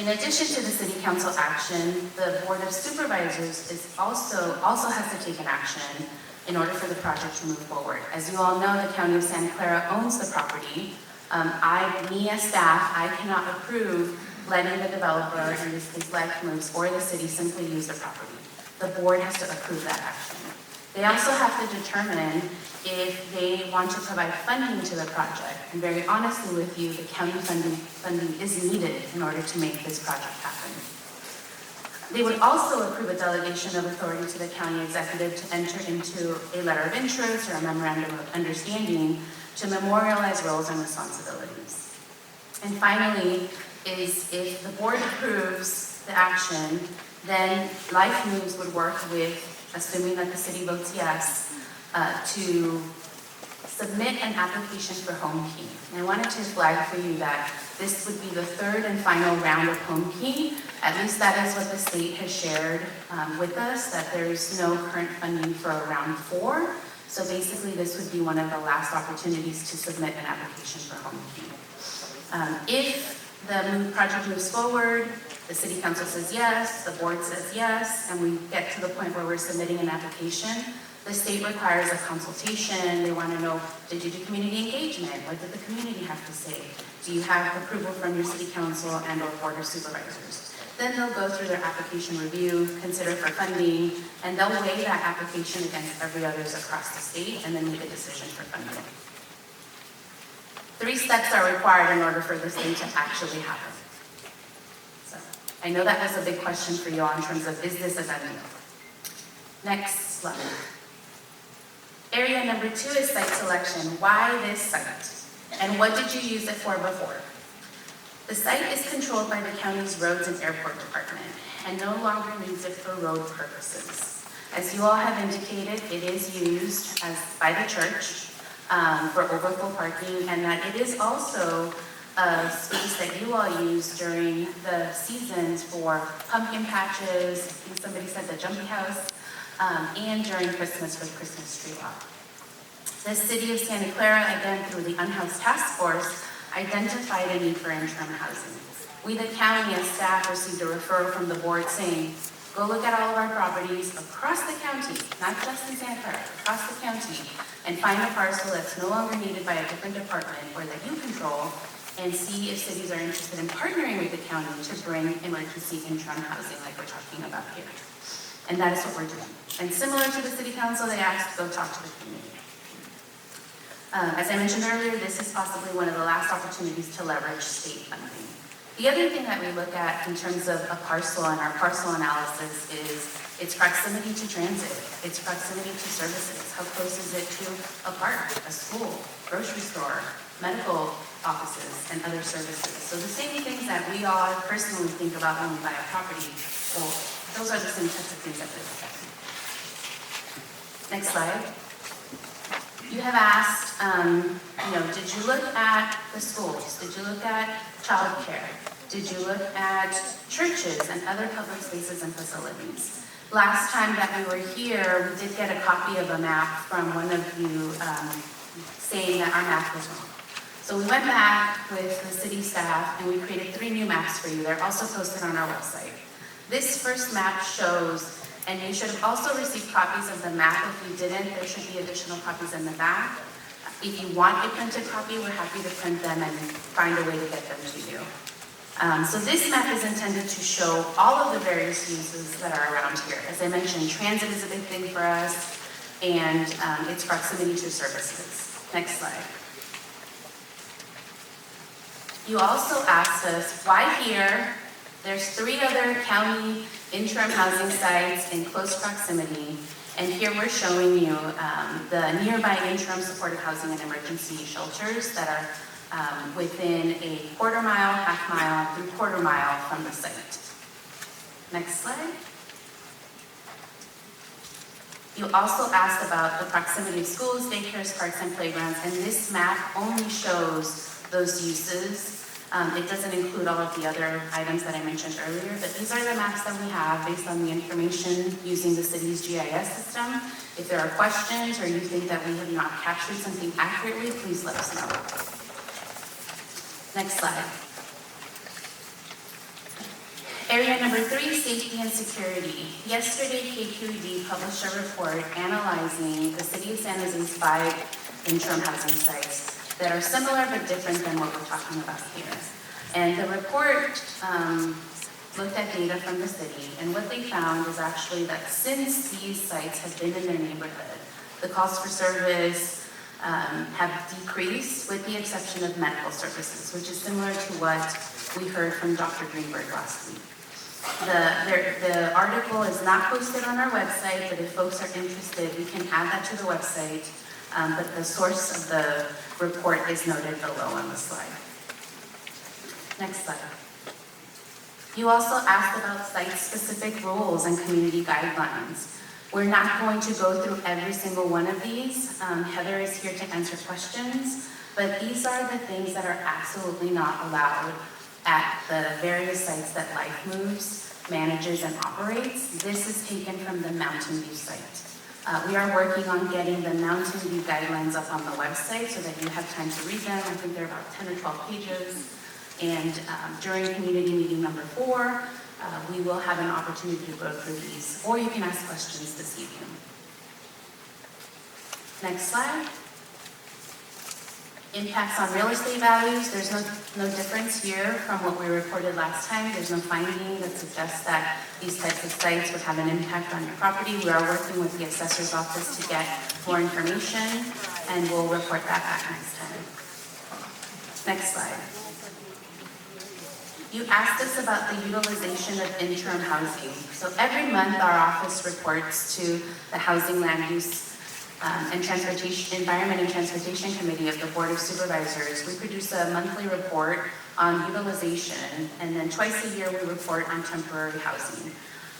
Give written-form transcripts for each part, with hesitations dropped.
addition to the City Council action, the Board of Supervisors is also has to take an action in order for the project to move forward. As you all know, the County of Santa Clara owns the property. Me as staff, I cannot approve letting the developer, in this case Life Moves, or the city simply use the property. The board has to approve that action. They also have to determine if they want to provide funding to the project. And very honestly with you, the county funding is needed in order to make this project happen. They would also approve a delegation of authority to the county executive to enter into a letter of interest or a memorandum of understanding to memorialize roles and responsibilities. And finally, is if the board approves the action, then Life Moves would work with, assuming that the city votes yes, to submit an application for home key. And I wanted to flag for you that this would be the third and final round of home key. At least that is what the state has shared with us, that there's no current funding for round 4. So basically this would be one of the last opportunities to submit an application for home key. If the project moves forward, the City Council says yes, the board says yes, and we get to the point where we're submitting an application, the state requires a consultation. They want to know, did you do community engagement? What did the community have to say? Do you have approval from your City Council and or Board of Supervisors? Then they'll go through their application review, consider for funding, and they'll weigh that application against every others across the state and then make a decision for funding. 3 steps are required in order for this thing to actually happen. So I know that was a big question for you all in terms of, is this a done deal? Next slide. Area number 2 is site selection. Why this site? And what did you use it for before? The site is controlled by the county's Roads and Airport Department and no longer needs it for road purposes. As you all have indicated, it is used by the church for overflow parking, and that it is also a space that you all use during the seasons for pumpkin patches, I think somebody said the jumpy house, and during Christmas for Christmas tree walk. The City of Santa Clara, again through the Unhoused Task Force, identified a need for interim housing. We, the county, as staff, received a referral from the board saying, go look at all of our properties across the county, not just in Santa Clara, across the county, and find a parcel that's no longer needed by a different department or that you control, and see if cities are interested in partnering with the county to bring emergency interim housing like we're talking about here. And that is what we're doing. And similar to the City Council, they asked to go talk to the community. As I mentioned earlier, this is possibly one of the last opportunities to leverage state funding. The other thing that we look at in terms of a parcel and our parcel analysis is its proximity to transit, its proximity to services. How close is it to a park, a school, grocery store, medical offices, and other services? So the same things that we all personally think about when we buy a property, well, those are the same types of things that we're looking at. Next slide. You have asked, did you look at the schools? Did you look at childcare? Did you look at churches and other public spaces and facilities? Last time that we were here, we did get a copy of a map from one of you saying that our map was wrong. So we went back with the city staff and we created 3 new maps for you. They're also posted on our website. This first map shows, and you should have also received copies of the map. If you didn't, there should be additional copies in the back. If you want a printed copy, we're happy to print them and find a way to get them to you. So this map is intended to show all of the various uses that are around here. As I mentioned, transit is a big thing for us, and its proximity to services. Next slide. You also asked us, why here? There's 3 other county interim housing sites in close proximity, and here we're showing you the nearby interim supportive housing and emergency shelters that are within a quarter-mile, half-mile, 3/4 mile from the site. Next slide. You also asked about the proximity of schools, daycares, parks, and playgrounds, and this map only shows those uses. It doesn't include all of the other items that I mentioned earlier, but these are the maps that we have based on the information using the city's GIS system. If there are questions or you think that we have not captured something accurately, please let us know. Next slide. number 3, safety and security. Yesterday, KQED published a report analyzing the City of San Jose's 5 interim housing sites that are similar but different than what we're talking about here. And the report looked at data from the city, and what they found is actually that since these sites have been in their neighborhood, the costs for service have decreased with the exception of medical services, which is similar to what we heard from Dr. Greenberg last week. The article is not posted on our website, but if folks are interested, we can add that to the website, but the source of the report is noted below on the slide. Next slide. You also asked about site-specific rules and community guidelines. We're not going to go through every single one of these. Heather is here to answer questions, but these are the things that are absolutely not allowed at the various sites that Life Moves manages and operates. This is taken from the Mountain View site. We are working on getting the Mountain View guidelines up on the website so that you have time to read them. I think they're about 10 or 12 pages. And during community meeting number 4, we will have an opportunity to go through these, or you can ask questions this evening. Next slide. Impacts on real estate values. There's no difference here from what we reported last time. There's no finding that suggests that these types of sites would have an impact on your property. We are working with the assessor's office to get more information, and we'll report that back next time. Next slide. You asked us about the utilization of interim housing. So every month our office reports to the Housing, Land Use, and Transportation, Environment and Transportation Committee of the Board of Supervisors. We produce a monthly report on utilization, and then twice a year we report on temporary housing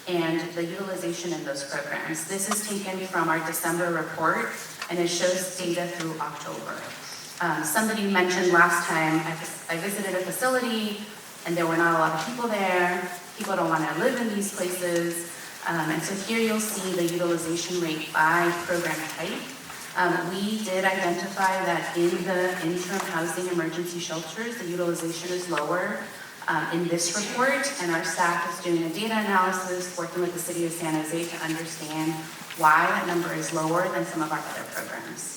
and the utilization in those programs. This is taken from our December report, and it shows data through October. Somebody mentioned last time, I visited a facility, and there were not a lot of people there. People don't want to live in these places. And so here you'll see the utilization rate by program type. We did identify that in the interim housing emergency shelters, the utilization is lower in this report, and our staff is doing a data analysis, working with the City of San Jose to understand why that number is lower than some of our other programs.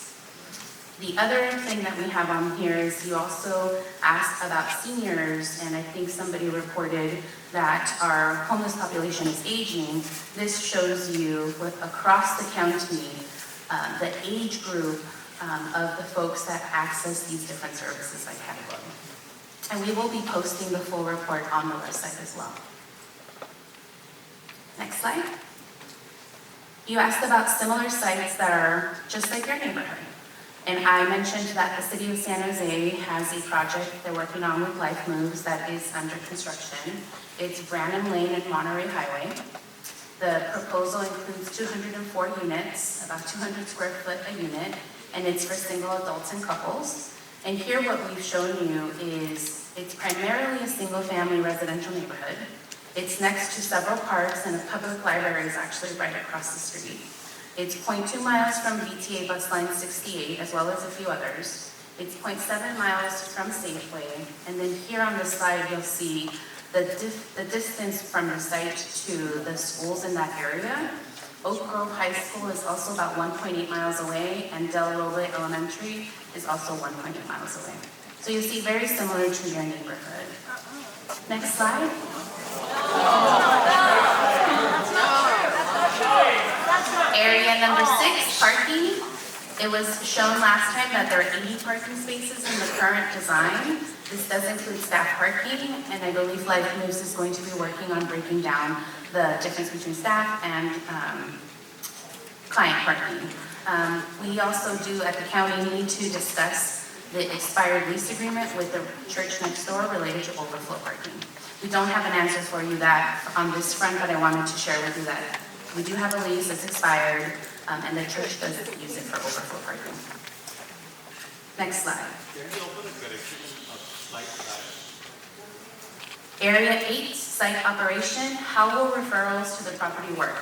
The other thing that we have on here is you also asked about seniors, and I think somebody reported that our homeless population is aging. This shows you across the county the age group of the folks that access these different services by category. And we will be posting the full report on the website as well. Next slide. You asked about similar sites that are just like your neighborhood. And I mentioned that the City of San Jose has a project they're working on with Life Moves that is under construction. It's Brannan Lane and Monterey Highway. The proposal includes 204 units, about 200 square foot a unit, and it's for single adults and couples. And here what we've shown you is it's primarily a single family residential neighborhood. It's next to several parks, and a public library is actually right across the street. It's 0.2 miles from VTA bus line 68, as well as a few others. It's 0.7 miles from Safeway. And then here on the slide, you'll see the distance from the site to the schools in that area. Oak Grove High School is also about 1.8 miles away, and Del Roble Elementary is also 1.8 miles away. So you see very similar to your neighborhood. Next slide. Area number 6, parking. It was shown last time that there are 80 parking spaces in the current design. This does include staff parking, and I believe Life Moves is going to be working on breaking down the difference between staff and client parking. We also do, at the county, need to discuss the expired lease agreement with the church next door related to overflow parking. We don't have an answer for you that on this front, but I wanted to share with you that we do have a lease that's expired, and the church does use it for overflow parking. Next slide. Area 8, site operation. How will referrals to the property work?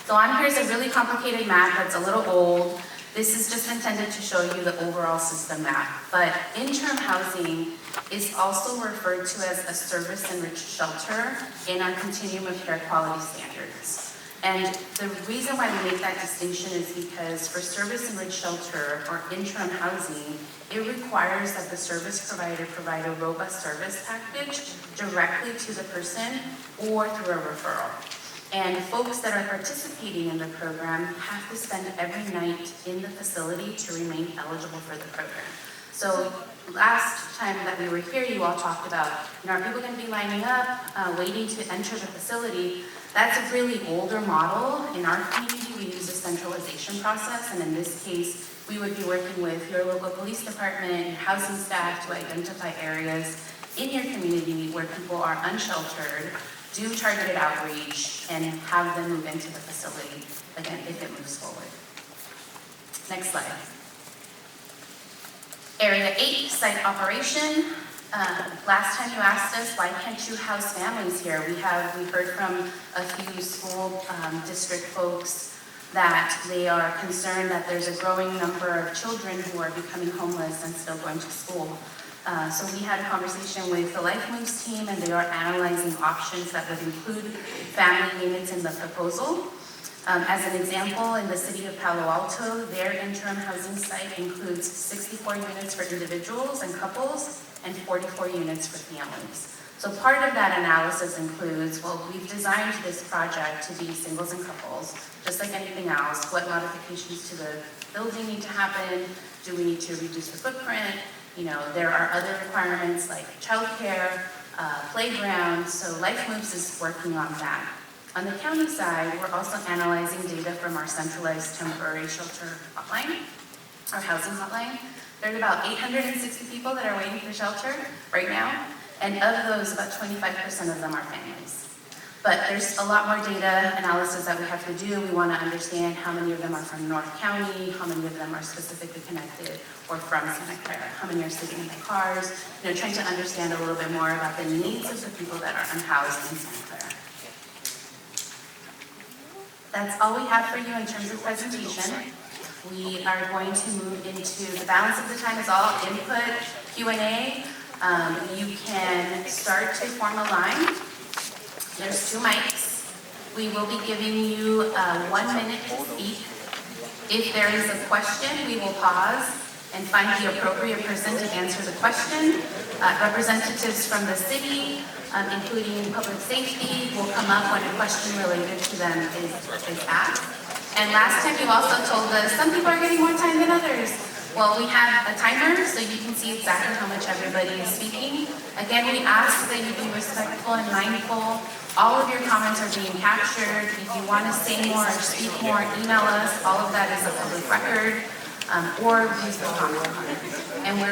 So on here is a really complicated map that's a little old, This is just intended to show you the overall system map, but interim housing is also referred to as a service-enriched shelter in our continuum of care quality standards. And the reason why we make that distinction is because for service-enriched shelter or interim housing, it requires that the service provider provide a robust service package directly to the person or through a referral. And folks that are participating in the program have to spend every night in the facility to remain eligible for the program. So last time that we were here, you all talked about, are people going to be lining up, waiting to enter the facility? That's a really older model. In our community, we use a centralization process, and in this case, we would be working with your local police department and housing staff to identify areas in your community where people are unsheltered, do targeted outreach, and have them move into the facility, again, if it moves forward. Next slide. Area 8, site operation. Last time you asked us, why can't you house families here? We heard from a few school district folks that they are concerned that there's a growing number of children who are becoming homeless and still going to school. So we had a conversation with the Life Moves team, and they are analyzing options that would include family units in the proposal. As an example, in the city of Palo Alto, their interim housing site includes 64 units for individuals and couples and 44 units for families. So part of that analysis includes, well, we've designed this project to be singles and couples, just like anything else. What modifications to the building need to happen? Do we need to reduce the footprint? There are other requirements like childcare, playgrounds, so Life Moves is working on that. On the county side, we're also analyzing data from our centralized temporary shelter hotline, our housing hotline. There's about 860 people that are waiting for shelter right now, and of those, about 25% of them are families. But there's a lot more data analysis that we have to do. We want to understand how many of them are from North County, how many of them are specifically connected or from Santa Clara, how many are sitting in the cars, trying to understand a little bit more about the needs of the people that are unhoused in Santa Clara. That's all we have for you in terms of presentation. We are going to move into the balance of the time is all input, Q&A. You can start to form a line. There's 2 mics. We will be giving you 1 minute to speak. If there is a question, we will pause and find the appropriate person to answer the question. Representatives from the city, including public safety, will come up when a question related to them is asked. And last time you also told us some people are getting more time than others. Well, we have a timer so you can see exactly how much everybody is speaking. Again, we ask that you be respectful and mindful. All of your comments are being captured. If you want to say more or speak more, email us. All of that is a public record, or use the comment. And we're